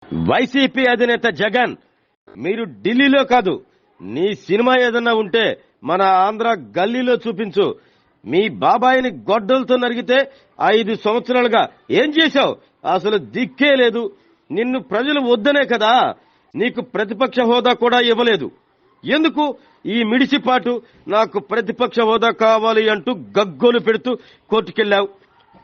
YCP అధినేత జగన్, మీరు ఢిల్లీలో కాదు, నీ సినిమా ఏదన్నా ఉంటే మన ఆంధ్ర గల్లీలో చూపించు. మీ బాబాయిని గొడ్డలతో నరిగితే 5 సంవత్సరాలుగా ఏం చేశావు? అసలు దిక్కే లేదు. నిన్ను ప్రజలు వద్దనే కదా నీకు ప్రతిపక్ష హోదా కూడా ఇవ్వలేదు. ఎందుకు ఈ మిడిసిపాటు? నాకు ప్రతిపక్ష హోదా కావాలి అంటూ గగ్గోలు పెడుతూ కోర్టుకెళ్లావు.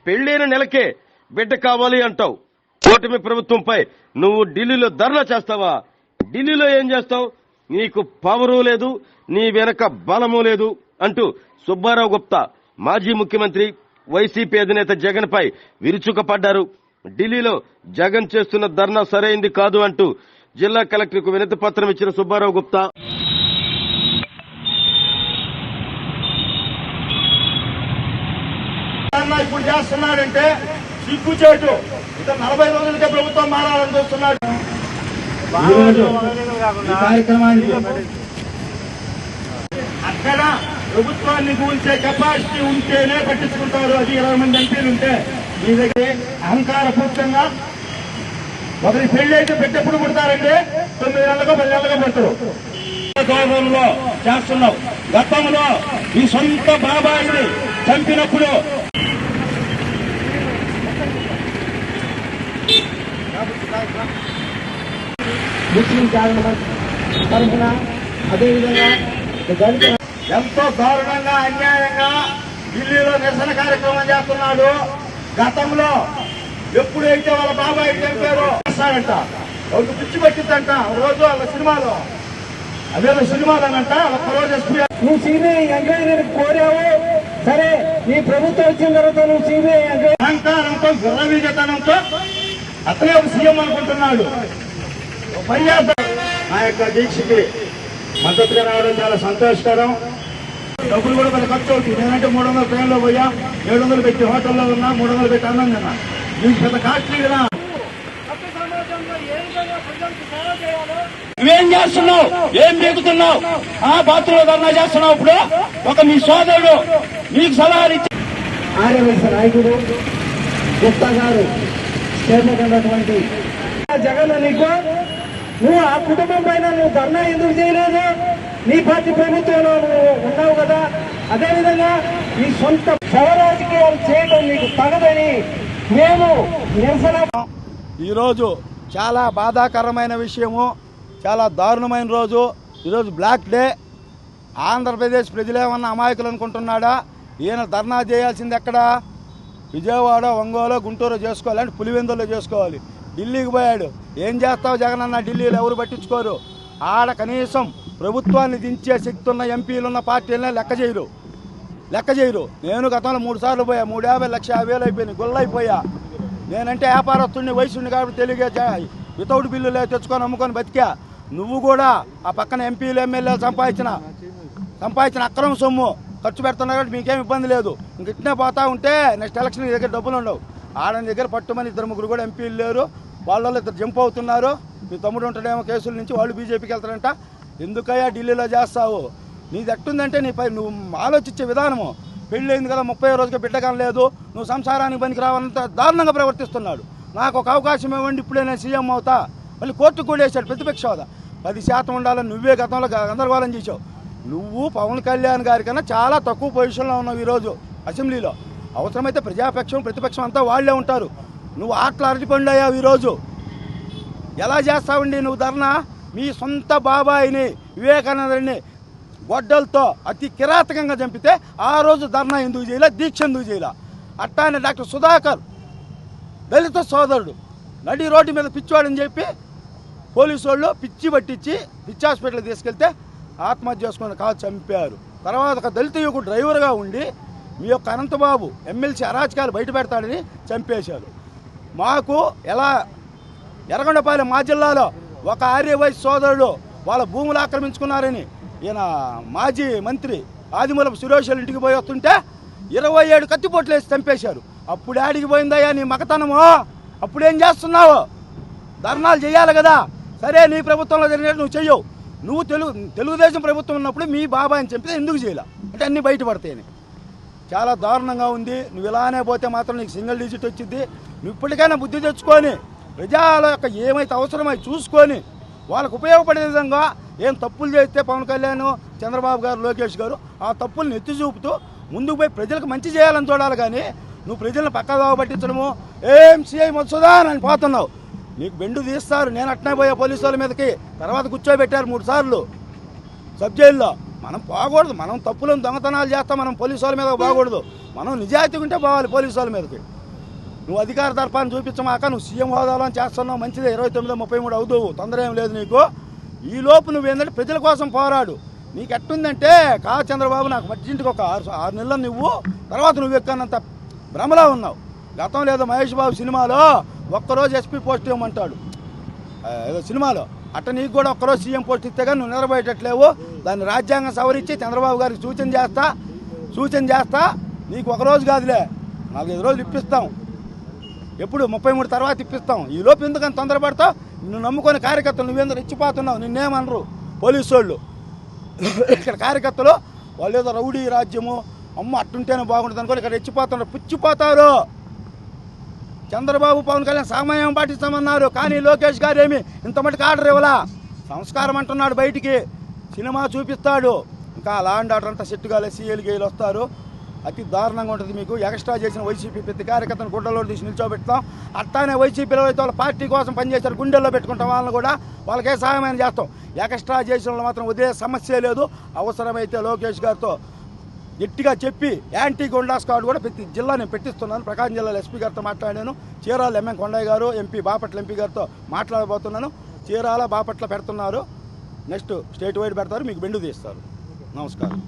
పెళ్లైన నెలకే బిడ్డ కావాలి అంటావు. కూటమి ప్రభుత్వంపై నువ్వు ఢిల్లీలో ధర్నా చేస్తావా? ఢిల్లీలో ఏం చేస్తావు? నీకు పవరు లేదు, నీ వెనక బలము లేదు అంటూ సుబ్బారావు గుప్తా మాజీ ముఖ్యమంత్రి వైసీపీ అధినేత జగన్ పై విరుచుకుపడ్డారు. ఢిల్లీలో జగన్ చేస్తున్న ధర్నా సరైంది కాదు అంటూ జిల్లా కలెక్టర్కు వినతి పత్రం ఇచ్చిన సుబ్బారావు గుప్తా ఇప్పుడు చేస్తున్నాడంటే సిగ్గుచేటు. ఇక 40 రోజులకే ప్రభుత్వం మారాలని చూస్తున్నాడు. అక్కడ ప్రభుత్వాన్ని కూల్చే కెపాసిటీ ఉంటేనే పట్టించుకుంటారు. అది 20 మంది ఎంపీలు ఉంటే మీ దగ్గర అహంకార పూర్తంగా ఒకరి పెళ్లి అయితే పెట్టెప్పుడు పుడతారంటే 9 నెలలుగా 10 నెలలుగా పెడతారు. గౌరవంలో చేస్తున్నావు. గతంలో ఈ సొంత బాబాయిని చంపినప్పుడు ముస్లిం తరఫున అదేవిధంగా ఎంతో దారుణంగా అన్యాయంగా ఢిల్లీలో నిరసన కార్యక్రమం చేస్తున్నాడు. గతంలో ఎప్పుడైతే వాళ్ళ బాబాయ్ చంపారో చేస్తాడంట, ఒక పిచ్చి పట్టిద్దంట. రోజు వాళ్ళ సినిమాలో అదేదో సినిమాలోనంట ఒక్కరోజు నువ్వు సిబిఐ ఎంక్వైరీ కోరావు. సరే, నీ ప్రభుత్వం వచ్చిన తర్వాత నువ్వు సిబిఐ అహంకారంతో విర్రవీగతనంతో అతనే ఒక సీఎం అనుకుంటున్నాడు. నా యొక్క దీక్షకి మద్దతుగా రావడం చాలా సంతోషకరం. డబ్బులు కూడా కొంత ఖర్చు అవుతుంది. నేనంటే 300 ట్రైన్లో పోయా, 700 పెట్టి హోటల్లో ఉన్నా, 300 పెట్టి అన్నం తిన్నా. నీకు పెద్ద కాస్ట్లీ కదా. నువ్వేం చేస్తున్నావు? ఏం బీగుతున్నావు? ఆ బాత్రూంలో ధర్నా చేస్తున్నావు. ఇప్పుడు ఒక మీ సోదరుడు నీకు సలహాలు ఇచ్చి ఆర్యవైశ్య నాయకుడు గుప్తా గారు చేపట్టినటువంటి జగన్ నీకు, నువ్వు ఆ కుటుంబం పైన నువ్వు ధర్నా ఎందుకు చేయలేదు? నీ పార్టీ ప్రభుత్వంలో నువ్వు ఉన్నావు కదా. అదేవిధంగా ఈ సొంత శవ రాజకీయాలు చేయడం నీకు తగదని మేము నిరసన. ఈరోజు చాలా బాధాకరమైన విషయము, చాలా దారుణమైన రోజు. ఈరోజు బ్లాక్ డే. ఆంధ్రప్రదేశ్ ప్రజలేమన్నా అమాయకులు అనుకుంటున్నాడా? ఈయన ధర్నా చేయాల్సింది ఎక్కడ? విజయవాడ, ఒంగోలు, గుంటూరు చేసుకోవాలి, అంటే పులివెందుల్లో చేసుకోవాలి. ఢిల్లీకి పోయాడు. ఏం చేస్తావు జగన్ అన్న? ఢిల్లీలో ఎవరు పట్టించుకోరు. ఆడ కనీసం ప్రభుత్వాన్ని దించే శక్తి ఉన్న ఎంపీలున్న పార్టీలనే లెక్క చేయరు. నేను గతంలో 3 సార్లు పోయా. 350 లక్ష 50,000 అయిపోయినాయి. గుల్లైపోయా. నేనంటే వ్యాపారస్తుడిని, వయసుని కాబట్టి తెలియగా వితౌట్ బిల్లులే తెచ్చుకొని అమ్ముకొని బతికా. నువ్వు కూడా ఆ పక్కన ఎంపీలు ఎమ్మెల్యేలు సంపాదించిన అక్రమ సొమ్ము ఖర్చు పెడుతున్నావు కాబట్టి మీకేం ఇబ్బంది లేదు. ఇంక ఇట్నే పోతా ఉంటే నెక్స్ట్ ఎలక్షన్ నీ దగ్గర డబ్బులు ఉండవు. ఆడని దగ్గర పట్టుమని 2-3 కూడా ఎంపీలు లేరు. వాళ్ళు 2 జంప్ అవుతున్నారు. మీ తమ్ముడు ఉంటాడేమో కేసుల నుంచి, వాళ్ళు బీజేపీకి వెళ్తారంట. ఎందుకయ్యా ఢిల్లీలో చేస్తావు? నీది ఎట్టుందంటే నీపై నువ్వు ఆలోచించే విధానము. పెళ్ళైంది కదా, 30వ రోజుకి బిడ్డగాని లేదు, నువ్వు సంసారానికి పనికి రావాలంత దారుణంగా ప్రవర్తిస్తున్నాడు. నాకు ఒక అవకాశం ఇవ్వండి, ఇప్పుడే నేను సీఎం అవుతా. మళ్ళీ కోర్టుకు కూడా వేశాడు ప్రతిపక్ష హోదా. 10% ఉండాలని నువ్వే గతంలో గందరగోళం చేసావు. నువ్వు పవన్ కళ్యాణ్ గారి కన్నా చాలా తక్కువ పొజిషన్లో ఉన్నావు ఈరోజు అసెంబ్లీలో. అవసరమైతే ప్రజాపక్షం ప్రతిపక్షం అంతా వాళ్లే ఉంటారు. నువ్వు ఆటలు అరటిపండు అయ్యావు. ఈరోజు ఎలా చేస్తావండి నువ్వు ధర్నా? మీ సొంత బాబాయిని వివేకానందని గొడ్డలతో అతి కిరాతకంగా చంపితే ఆ రోజు ధర్నా ఎందుకు చేయలే? దీక్ష ఎందుకు చేయలే? అట్టానే డాక్టర్ సుధాకర్ దళిత సోదరుడు నడి రోడ్డు మీద పిచ్చివాడని చెప్పి పోలీసు వాళ్ళు పిచ్చి పట్టించి పిచ్చి హాస్పిటల్కి తీసుకెళ్తే ఆత్మహత్య చేసుకుని కాదు చంపారు. తర్వాత ఒక దళిత యువకుడు డ్రైవర్గా ఉండి మీ యొక్క అనంతబాబు ఎమ్మెల్సీ అరాచకాలు బయట పెడతాడని చంపేశారు. మాకు ఎలా ఎర్రగొండపాలెం మా జిల్లాలో ఒక ఆర్యవైశ్య సోదరుడు వాళ్ళ భూములు ఆక్రమించుకున్నారని ఈయన మాజీ మంత్రి ఆదిమూలపు సురేష్ ఇంటికి పోయి వస్తుంటే 27 కత్తిపోట్లు వేసి చంపేశారు. అప్పుడు ఆడికి పోయిందయ్యా నీ మగతనము? అప్పుడేం చేస్తున్నావు? ధర్నాలు చేయాలి కదా. సరే, నీ ప్రభుత్వంలో జరిగినట్టు నువ్వు చెయ్యవు. నువ్వు తెలుగుదేశం ప్రభుత్వం ఉన్నప్పుడు మీ బాబాయిని చంపితే ఎందుకు చేయాల? అంటే అన్నీ బయటపడతాయని. చాలా దారుణంగా ఉంది. నువ్వు ఇలానే పోతే మాత్రం నీకు సింగిల్ డిజిట్ వచ్చింది. నువ్వు ఇప్పటికైనా బుద్ధి తెచ్చుకొని ప్రజల యొక్క ఏమైతే అవసరమో చూసుకొని వాళ్ళకు ఉపయోగపడే విధంగా ఏం తప్పులు చేస్తే పవన్ కళ్యాణ్, చంద్రబాబు గారు, లోకేష్ గారు ఆ తప్పుల్ని ఎత్తి చూపుతూ ముందుకు పోయి ప్రజలకు మంచి చేయాలని చూడాలి. కానీ నువ్వు ప్రజలను పక్కదావ పట్టించడము, ఏం సీఐ మత్సుదా అని పోతున్నావు. నీకు బెండు తీస్తారు. నేను అట్నే పోయా పోలీసు వాళ్ళ మీదకి, తర్వాత కూర్చోబెట్టారు 3 సార్లు సబ్ జైల్లో. మనం పోకూడదు. మనం తప్పులను దొంగతనాలు చేస్తాం. మనం పోలీసు వాళ్ళ మీద పోకూడదు. మనం నిజాయితీ ఉంటే పోవాలి పోలీసు వాళ్ళ మీదకి. నువ్వు అధికార దర్పాన్ని చూపించమాక నువ్వు సీఎం హోదాలో చేస్తున్నావు. మంచిదే, 29-33 అవుతావు, తొందర ఏం లేదు నీకు. ఈ లోపు నువ్వేంటంటే ప్రజల కోసం పోరాడు. నీకు ఎట్టుందంటే చంద్రబాబు నాకు మధ్యంటికి ఒక 6 నెలలు నువ్వు, తర్వాత నువ్వు ఎక్కనంత భ్రమలో ఉన్నావు. గతం లేదో మహేష్ బాబు సినిమాలో ఒక్కరోజు ఎస్పీ పోస్ట్ ఇవ్వమంటాడు ఏదో సినిమాలో, అట్ట నీకు కూడా ఒక్కరోజు సీఎం పోస్ట్ ఇస్తే కానీ నువ్వు నిలబడేటట్లేవు. దాన్ని రాజ్యాంగం సవరించి చంద్రబాబు గారికి సూచన చేస్తా. నీకు ఒకరోజు కాదులే, 4-5 రోజులు ఇప్పిస్తాం. ఎప్పుడు 33 తర్వాత ఇప్పిస్తాం. ఈ లోపు ఎందుకని తొందరపడతావు? నువ్వు నమ్ముకొని కార్యకర్తలు నువ్వేందుకు రెచ్చిపోతున్నావు. నిన్నేమనరు పోలీసు వాళ్ళు. ఇక్కడ కార్యకర్తలు వాళ్ళు ఏదో రౌడీ రాజ్యము, అమ్మ అట్టుంటేనే బాగుంటుంది అనుకోని ఇక్కడ రెచ్చిపోతున్నారు, పుచ్చిపోతారు. చంద్రబాబు, పవన్ కళ్యాణ్ సమయం పాటిస్తామన్నారు, కానీ లోకేష్ గారు ఏమి ఇంత మటుకు ఆర్డర్ ఇవ్వలా. సంస్కారం అంటున్నాడు, బయటికి సినిమా చూపిస్తాడు. ఇంకా లాండ్ ఆర్డర్ అంతా సెట్టుగా సీఎల్ గేలు వస్తారు. అతి దారుణంగా ఉంటుంది మీకు. ఎక్స్ట్రా చేసిన వైసీపీ ప్రతి కార్యకర్తను గుడ్డలో తీసి నిల్చోబెడతాం. అట్టానే వైసీపీలో అయితే వాళ్ళ పార్టీ కోసం పనిచేశారు, గుండెల్లో పెట్టుకుంటాం. వాళ్ళని కూడా వాళ్ళకే సహాయమైన చేస్తాం. ఎక్స్ట్రా చేసిన వాళ్ళు మాత్రం వదిలే సమస్య లేదు. అవసరమైతే లోకేష్ గారితో గట్టిగా చెప్పి యాంటీ గుండా స్క్వాడ్ కూడా ప్రతి జిల్లా నేను పెట్టిస్తున్నాను. ప్రకాశం జిల్లాలో ఎస్పీ గారితో మాట్లాడాను. చీరాల ఎంఎం కొండయ్య గారు, ఎంపీ బాపట్ల ఎంపీ గారితో మాట్లాడబోతున్నాను. చీరాల బాపట్ల పెడుతున్నారు, నెక్స్ట్ స్టేట్ వైడ్ పెడతారు, మీకు బెండు తీస్తారు. నమస్కారం.